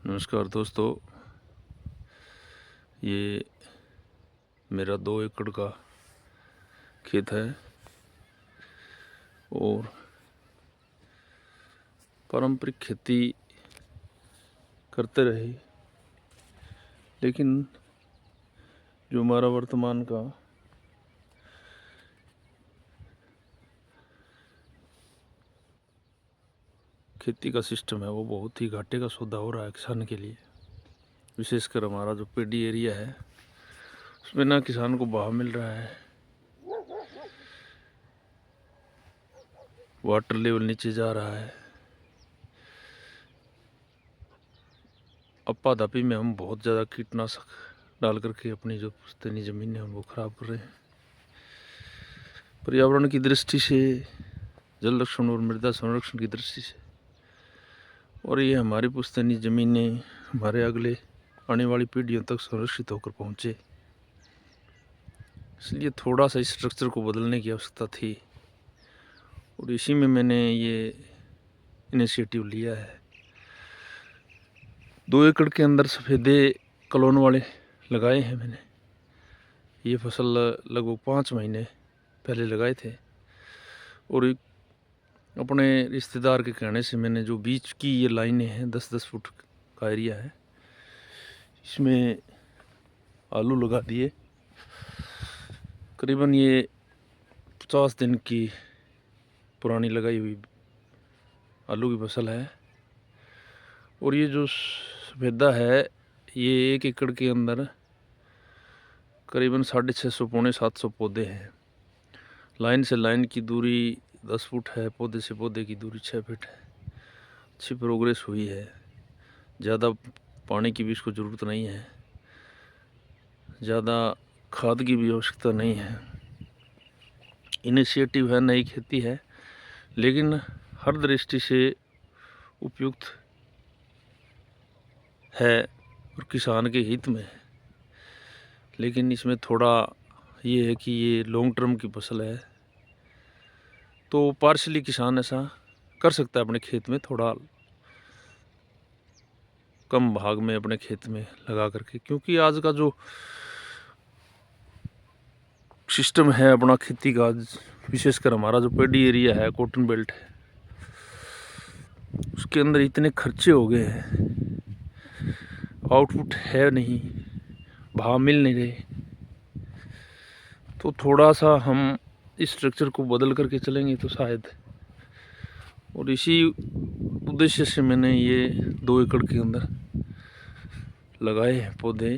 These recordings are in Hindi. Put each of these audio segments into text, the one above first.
नमस्कार दोस्तों, ये मेरा 2 एकड़ का खेत है और पारंपरिक खेती करते रहे, लेकिन जो हमारा वर्तमान का खेती का सिस्टम है वो बहुत ही घाटे का सौदा हो रहा है किसान के लिए। विशेषकर हमारा जो पेडी एरिया है उसमें ना किसान को भाव मिल रहा है, वाटर लेवल नीचे जा रहा है। अप्पाधापी में हम बहुत ज़्यादा कीटनाशक डाल करके अपनी जो पुश्तैनी ज़मीन है वो ख़राब कर रहे हैं। पर्यावरण की दृष्टि से, जल रक्षण और मृदा संरक्षण की दृष्टि से, और ये हमारी पुश्तैनी ज़मीनें हमारे अगले आने वाली पीढ़ियों तक संरक्षित होकर पहुँचे, इसलिए थोड़ा सा इस स्ट्रक्चर को बदलने की आवश्यकता थी और इसी में मैंने ये इनिशिएटिव लिया है। 2 एकड़ के अंदर सफ़ेदे कलोन वाले लगाए हैं मैंने। ये फसल लगभग 5 महीने पहले लगाए थे और एक अपने रिश्तेदार के कहने से मैंने जो बीच की ये लाइनें हैं, 10-10 फुट का एरिया है, इसमें आलू लगा दिए। करीबन ये 50 दिन की पुरानी लगाई हुई आलू की फसल है और ये जो सफ़ेदा है ये 1 एकड़ के अंदर करीबन 650 पौने 700 पौधे हैं। लाइन से लाइन की दूरी 10 फुट है, पौधे से पौधे की दूरी 6 फीट है। अच्छी प्रोग्रेस हुई है, ज़्यादा पानी की भी इसको ज़रूरत नहीं है, ज़्यादा खाद की भी आवश्यकता नहीं है। इनिशिएटिव है, नई खेती है, लेकिन हर दृष्टि से उपयुक्त है और किसान के हित में है। लेकिन इसमें थोड़ा ये है कि ये लॉन्ग टर्म की फसल है, तो पार्शली किसान ऐसा कर सकता है अपने खेत में, थोड़ा कम भाग में अपने खेत में लगा करके, क्योंकि आज का जो सिस्टम है अपना खेती का, विशेषकर हमारा जो पेडी एरिया है, कॉटन बेल्ट है, उसके अंदर इतने खर्चे हो गए हैं, आउटपुट है नहीं, भाव मिल नहीं रहे, तो थोड़ा सा हम इस स्ट्रक्चर को बदल करके चलेंगे तो शायद, और इसी उद्देश्य से मैंने ये 2 एकड़ के अंदर लगाए हैं पौधे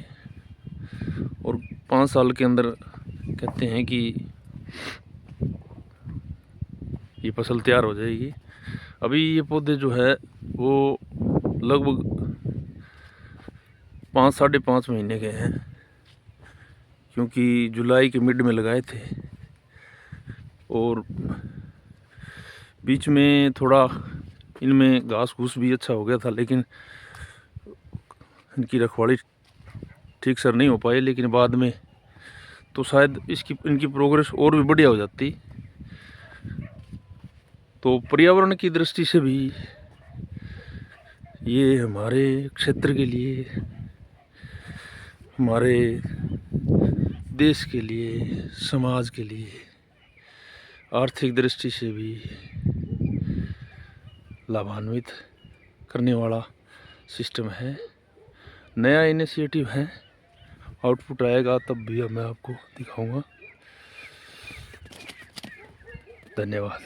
और 5 साल के अंदर कहते हैं कि ये फसल तैयार हो जाएगी। अभी ये पौधे जो है वो लगभग 5 साढ़े 5 महीने के हैं, क्योंकि जुलाई के मिड में लगाए थे और बीच में थोड़ा इनमें घास घूस भी अच्छा हो गया था, लेकिन इनकी रखवाली ठीक से नहीं हो पाई। लेकिन बाद में तो शायद इनकी प्रोग्रेस और भी बढ़िया हो जाती। तो पर्यावरण की दृष्टि से भी ये हमारे क्षेत्र के लिए, हमारे देश के लिए, समाज के लिए, आर्थिक दृष्टि से भी लाभान्वित करने वाला सिस्टम है। नया इनिशिएटिव है, आउटपुट आएगा तब भी मैं आपको दिखाऊंगा। धन्यवाद।